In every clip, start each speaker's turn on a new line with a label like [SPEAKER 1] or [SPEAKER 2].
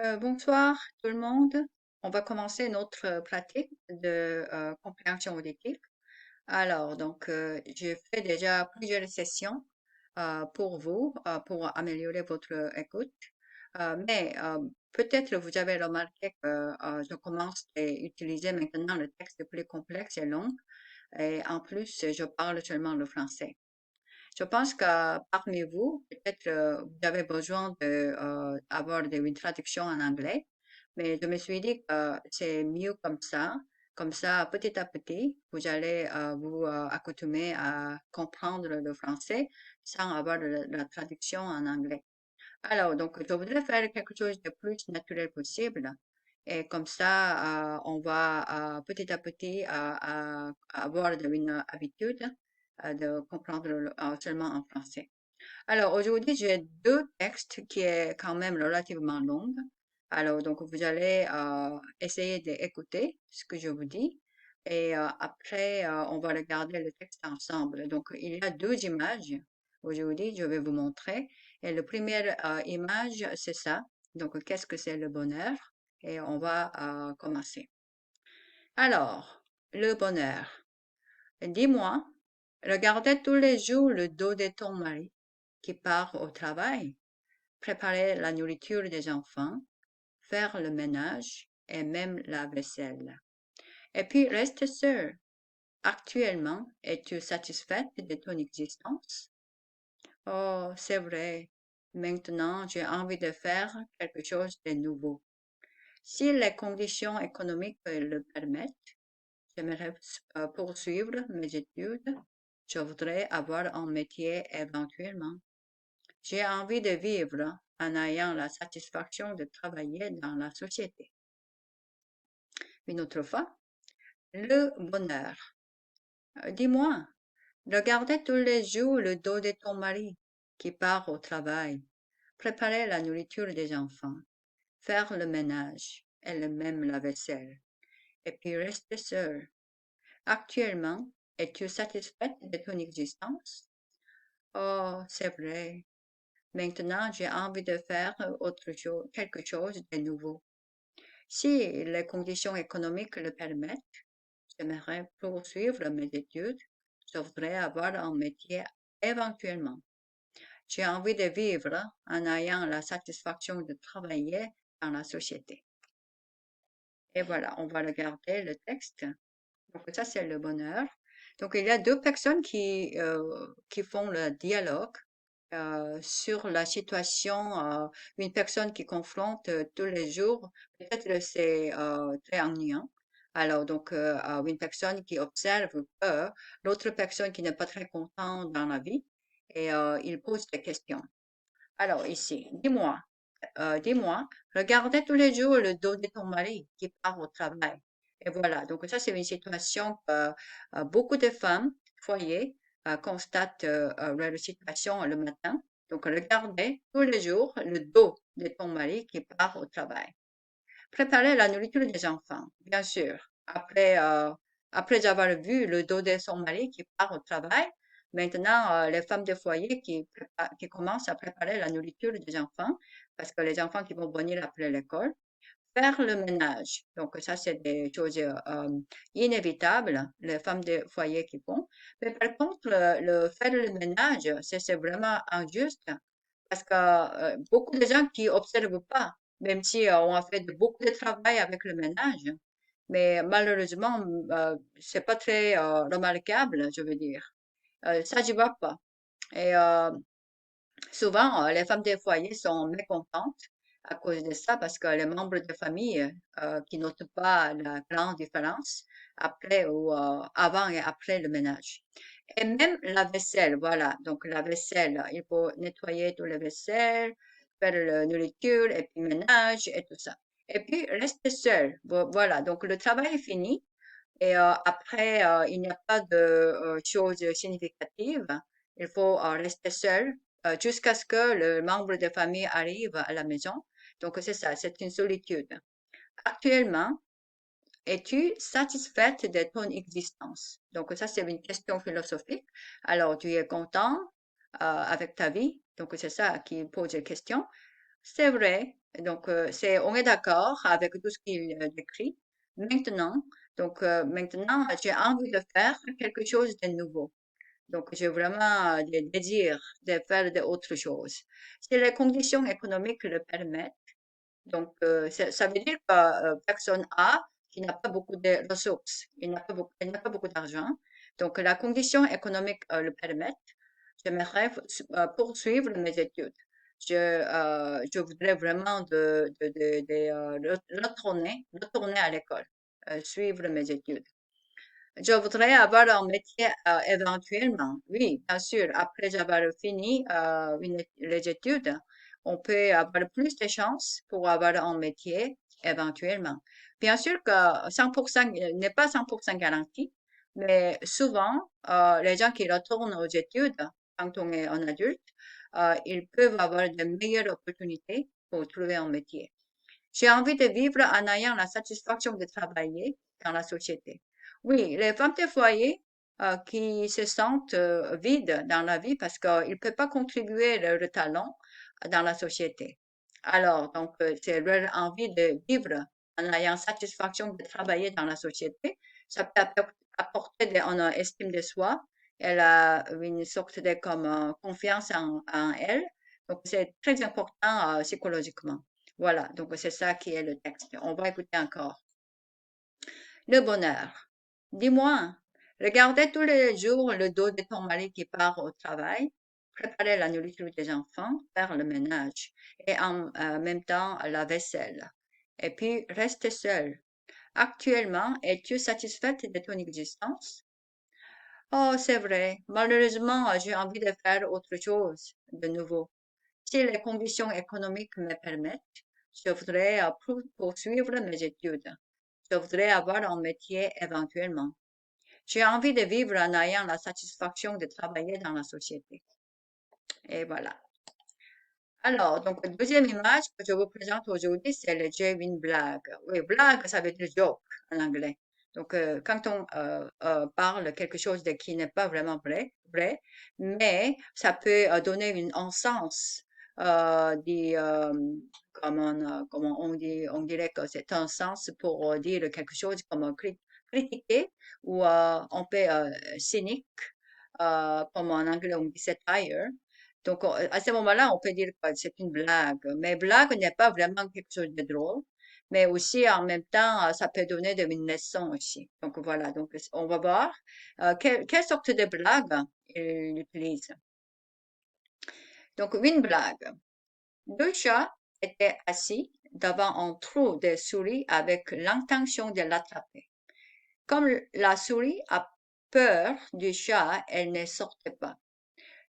[SPEAKER 1] Bonsoir tout le monde. On va commencer notre pratique de compréhension auditive. Alors, j'ai fait déjà plusieurs sessions pour vous, pour améliorer votre écoute. Mais peut-être vous avez remarqué que je commence à utiliser maintenant le texte plus complexe et long. Et en plus, je parle seulement le français. Je pense que parmi vous, peut-être vous avez besoin de avoir une traduction en anglais, mais je me suis dit que c'est mieux comme ça. Comme ça, petit à petit, vous allez vous accoutumer à comprendre le français sans avoir la traduction en anglais. Alors, donc, je voudrais faire quelque chose de plus naturel possible. Et comme ça, on va petit à petit avoir une habitude de comprendre seulement en français. Alors, aujourd'hui, j'ai deux textes qui est quand même relativement longs. Alors, donc, vous allez essayer d'écouter ce que je vous dis. Et après, on va regarder le texte ensemble. Donc, il y a deux images. Aujourd'hui, je vais vous montrer. Et la première image, c'est ça. Donc, qu'est-ce que c'est le bonheur? Et on va commencer. Alors, le bonheur. Dis-moi, regardez tous les jours le dos de ton mari qui part au travail, préparer la nourriture des enfants, faire le ménage et même la vaisselle. Et puis reste seul. Actuellement, es-tu satisfaite de ton existence? Oh, c'est vrai. Maintenant, j'ai envie de faire quelque chose de nouveau. Si les conditions économiques le permettent, j'aimerais poursuivre mes études. Je voudrais avoir un métier éventuellement. J'ai envie de vivre en ayant la satisfaction de travailler dans la société. Une autre fois, le bonheur. Dis-moi, regardez tous les jours le dos de ton mari qui part au travail, préparer la nourriture des enfants, faire le ménage et même la vaisselle, et puis rester seul. Actuellement, es-tu satisfaite de ton existence? Oh, c'est vrai. Maintenant, j'ai envie de faire autre chose, quelque chose de nouveau. Si les conditions économiques le permettent, j'aimerais poursuivre mes études. Je voudrais avoir un métier éventuellement. J'ai envie de vivre en ayant la satisfaction de travailler dans la société. Et voilà, on va regarder le texte. Donc ça, c'est le bonheur. Donc il y a deux personnes qui font le dialogue sur la situation, une personne qui confronte tous les jours, peut-être c'est très ennuyant. Alors une personne qui observe que l'autre personne qui n'est pas très contente dans la vie et il pose des questions. Alors ici, dis-moi, regardez tous les jours le dos de ton mari qui part au travail. Et voilà, donc ça c'est une situation que beaucoup de femmes foyers constatent leur situation le matin. Donc regardez tous les jours le dos de ton mari qui part au travail. Préparer la nourriture des enfants, bien sûr. Après avoir vu le dos de son mari qui part au travail, maintenant, les femmes de foyer qui commencent à préparer la nourriture des enfants, parce que les enfants qui vont venir après l'école, faire le ménage. Donc, ça, c'est des choses inévitables, les femmes de foyer qui font. Mais par contre, le faire le ménage, c'est vraiment injuste parce que beaucoup de gens qui observent pas, même si on a fait beaucoup de travail avec le ménage, mais malheureusement, c'est pas très remarquable, je veux dire. Ça, je vois pas. Et souvent, les femmes des foyers sont mécontentes à cause de ça parce que les membres de famille qui notent pas la grande différence après ou avant et après le ménage. Et même la vaisselle, voilà. Donc la vaisselle, il faut nettoyer toute la vaisselle, faire la nourriture et puis ménage et tout ça. Et puis rester seul. Voilà. Donc le travail est fini. Et après, il n'y a pas de choses significatives. Il faut rester seul jusqu'à ce que le membre de famille arrive à la maison. Donc c'est ça, c'est une solitude. Actuellement, es-tu satisfaite de ton existence? Donc ça, c'est une question philosophique. Alors, tu es content avec ta vie? Donc c'est ça qui pose la question. C'est vrai, Donc, on est d'accord avec tout ce qu'il décrit. Maintenant, maintenant, j'ai envie de faire quelque chose de nouveau. Donc, j'ai vraiment le désir de faire d'autres choses. Si les conditions économiques le permettent, donc ça veut dire que personne A qui n'a pas beaucoup de ressources, il n'a pas beaucoup d'argent. Donc, la condition économique le permet. J'aimerais poursuivre mes études. Je voudrais vraiment retourner à l'école, suivre mes études. Je voudrais avoir un métier éventuellement. Oui, bien sûr. Après avoir fini les études, on peut avoir plus de chances pour avoir un métier éventuellement. Bien sûr que 100% n'est pas 100% garanti, mais souvent, les gens qui retournent aux études quand on est un adulte, ils peuvent avoir de meilleures opportunités pour trouver un métier. J'ai envie de vivre en ayant la satisfaction de travailler dans la société. Oui, les femmes de foyer qui se sentent vides dans la vie parce qu'ils ne peuvent pas contribuer leur talent dans la société. Alors, donc, c'est leur envie de vivre en ayant satisfaction de travailler dans la société. Ça peut apporter une estime de soi. Elle a une sorte de comme, confiance en elle. Donc, c'est très important psychologiquement. Voilà, donc c'est ça qui est le texte. On va écouter encore. Le bonheur. Dis-moi, regardez tous les jours le dos de ton mari qui part au travail, préparer la nourriture des enfants, faire le ménage et en même temps la vaisselle. Et puis, reste seul. Actuellement, es-tu satisfaite de ton existence? Oh, c'est vrai. Malheureusement, j'ai envie de faire autre chose de nouveau. Si les conditions économiques me permettent, je voudrais poursuivre mes études. Je voudrais avoir un métier éventuellement. J'ai envie de vivre en ayant la satisfaction de travailler dans la société. Et voilà. Alors, donc, la deuxième image que je vous présente aujourd'hui, c'est le J-Win Blague. Oui, blague, ça veut dire joke en anglais. Donc, quand on parle quelque chose de qui n'est pas vraiment vrai, mais ça peut donner un sens, dit, comment on dirait que c'est un sens pour dire quelque chose comme critiquer ou on peut cynique, comme en anglais on dit satire. Donc, à ce moment-là, on peut dire que c'est une blague. Mais blague n'est pas vraiment quelque chose de drôle. Mais aussi, en même temps, ça peut donner une leçon aussi. Donc, voilà. Donc, on va voir quelle sorte de blague il utilise. Donc, une blague. Deux chats étaient assis devant un trou de souris avec l'intention de l'attraper. Comme la souris a peur du chat, elle ne sortait pas.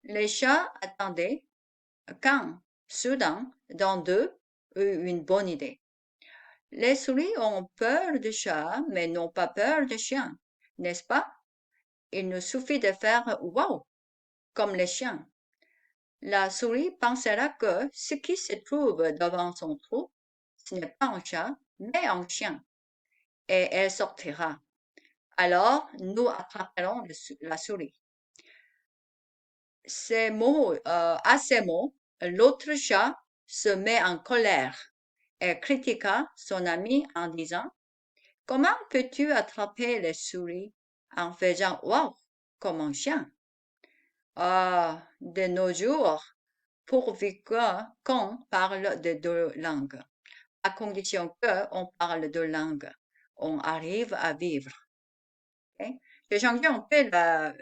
[SPEAKER 1] Les chats attendaient quand, soudain, dans d'eux eut une bonne idée. Les souris ont peur du chat, mais n'ont pas peur du chien, n'est-ce pas? Il nous suffit de faire wow, comme les chiens. La souris pensera que ce qui se trouve devant son trou, ce n'est pas un chat, mais un chien, et elle sortira. Alors, nous attraperons la souris. À ces mots, l'autre chat se met en colère et critiqua son ami en disant: Comment peux-tu attraper les souris en faisant wow comme un chien? Ah, de nos jours, pourvu qu'on parle de deux langues, à condition qu'on parle deux langues, on arrive à vivre. Ok? J'ai changé un peu la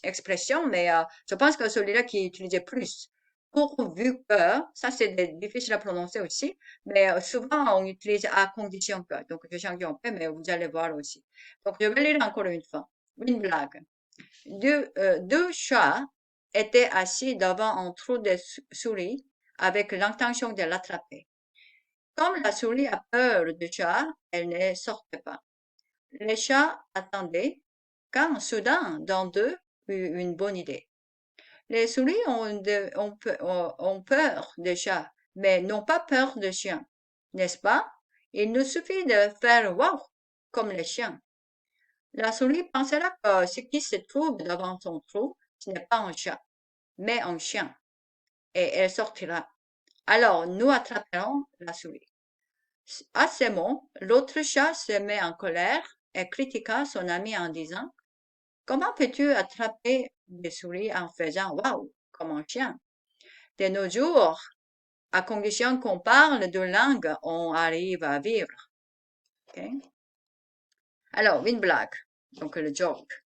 [SPEAKER 1] expression, mais je pense que celui-là qui est utilisé plus. Pourvu que, ça c'est difficile à prononcer aussi, mais souvent on utilise à condition que. Donc je change un peu, mais vous allez voir aussi. Donc je vais lire encore une fois. Une blague. Deux chats étaient assis devant un trou de souris avec l'intention de l'attraper. Comme la souris a peur du chat, elle ne sortait pas. Les chats attendaient quand soudain, dans d'eux eut une bonne idée. Les souris ont peur des chats, mais n'ont pas peur des chiens, n'est-ce pas? Il nous suffit de faire wow comme les chiens. La souris pensera que ce qui se trouve devant son trou, ce n'est pas un chat, mais un chien, et elle sortira. Alors, nous attraperons la souris. À ces mots, l'autre chat se met en colère et critiqua son ami en disant, comment peux-tu attraper des souris en faisant waouh comme un chien? De nos jours, à condition qu'on parle deux langues, on arrive à vivre. Ok. Alors, une blague, donc le joke.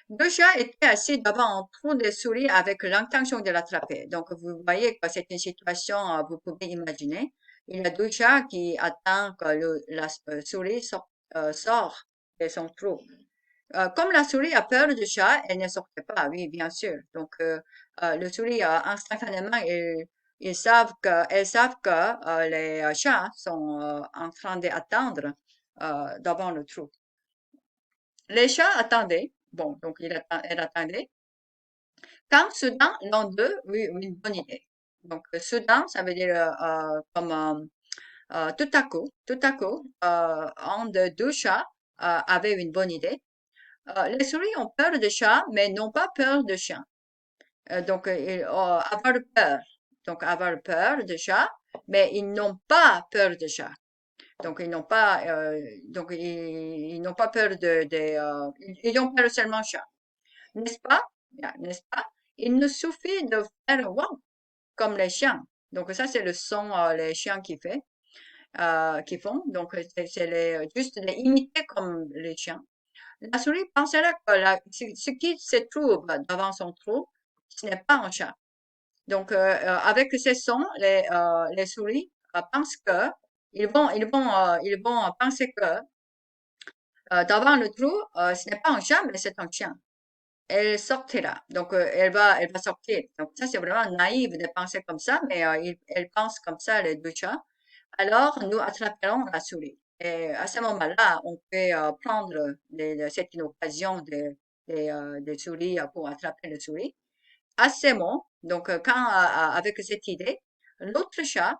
[SPEAKER 1] Deux chats étaient assis devant un trou de souris avec l'intention de l'attraper. Donc, vous voyez que c'est une situation, vous pouvez imaginer. Il y a deux chats qui attendent que la souris sort de son trou. Comme la souris a peur du chat, elle ne sortait pas, oui, bien sûr. Donc, le souris, instantanément, elles savent que les chats sont en train d'attendre devant le trou. Les chats attendaient. Bon, donc elle attendait. Quand soudain, l'un d'eux eut une bonne idée. Donc, soudain, ça veut dire comme tout à coup, un des deux chats avait une bonne idée. Les souris ont peur des chats, mais n'ont pas peur des chiens. Donc, avoir peur. Donc, avoir peur des chats, mais ils n'ont pas peur des chats. Donc, ils n'ont pas peur ils ont peur seulement des chats. N'est-ce pas? N'est-ce pas? Il nous suffit de faire wow, comme les chiens. Donc, ça, c'est le son, les chiens qui font. Donc, juste les imiter comme les chiens. La souris pensera que ce qui se trouve devant son trou, ce n'est pas un chat. Donc, avec ces sons, les souris pensent que, ils vont penser que devant le trou, ce n'est pas un chat, mais c'est un chien. Elle sortira. Donc, elle va sortir. Donc, ça, c'est vraiment naïf de penser comme ça, mais elle pense comme ça, les deux chats. Alors, nous attraperons la souris. Et à ce moment-là, on peut prendre c'est une occasion des souris pour attraper les souris. À ces mots, donc avec cette idée, l'autre chat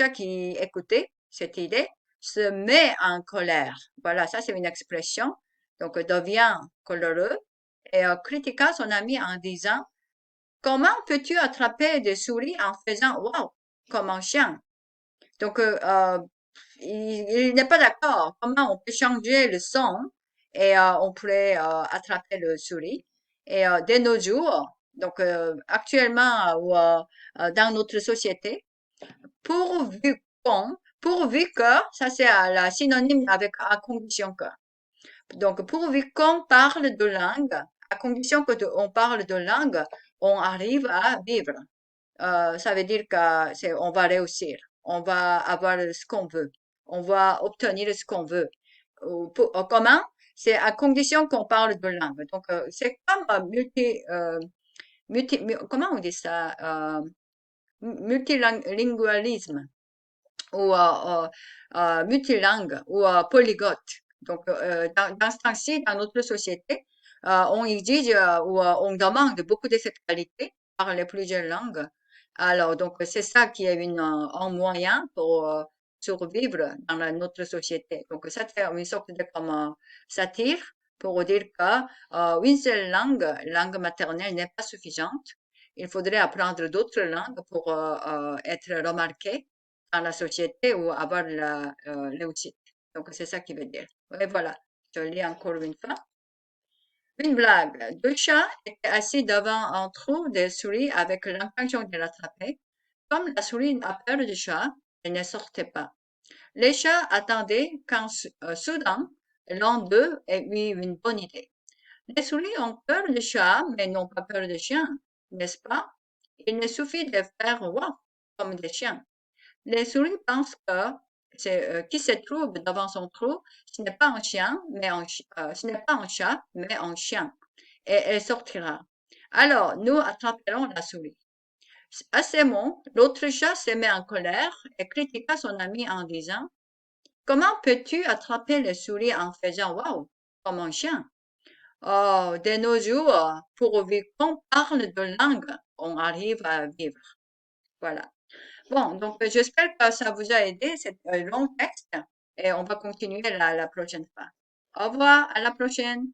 [SPEAKER 1] qui écoutait cette idée, se met en colère. Voilà, ça c'est une expression. Donc, devient coléreux et critiqua son ami en disant, comment peux-tu attraper des souris en faisant wow comme un chien? Donc, il n'est pas d'accord. Comment on peut changer le son et on pourrait attraper le souris. Et de nos jours, donc actuellement ou dans notre société, pourvu pourvu que, ça c'est la synonyme avec à condition que. Donc, pourvu qu'on parle de langue, à condition que on parle de langue, on arrive à vivre. Ça veut dire que on va réussir, on va avoir ce qu'on veut, on va obtenir ce qu'on veut. Comment? C'est à condition qu'on parle de langue. Donc, c'est comme comment on dit ça? Multilingualisme ou multilingue ou polyglotte. Donc, dans ce temps-ci, dans notre société, on exige ou on demande beaucoup de cette qualité, parler plusieurs langues. Alors, donc, c'est ça qui est un moyen pour survivre dans notre société. Donc, ça fait une sorte de comme satire pour dire que une seule langue maternelle n'est pas suffisante. Il faudrait apprendre d'autres langues pour être remarqué dans la société ou avoir la réussite. Donc, c'est ça qui veut dire. Et voilà, je lis encore une fois. Une blague. Deux chats étaient assis devant un trou de souris avec l'intention de l'attraper. Comme la souris a peur du chat, elle ne sortait pas. Les chats attendaient quand soudain, l'un d'eux ait eu une bonne idée. Les souris ont peur du chat, mais n'ont pas peur du chien, n'est-ce pas? Il ne suffit de faire wow comme des chiens. Les souris pensent que qui se trouve devant son trou, ce n'est pas un chien, ce n'est pas un chat, mais un chien. Et elle sortira. Alors, nous attraperons la souris. À ces mots, l'autre chat se met en colère et critiqua son ami en disant, comment peux-tu attraper les souris en faisant wow, comme un chien? Oh, de nos jours, pourvu qu'on parle de langue, on arrive à vivre. Voilà. Bon, donc j'espère que ça vous a aidé, c'est un long texte et on va continuer la prochaine fois. Au revoir, à la prochaine.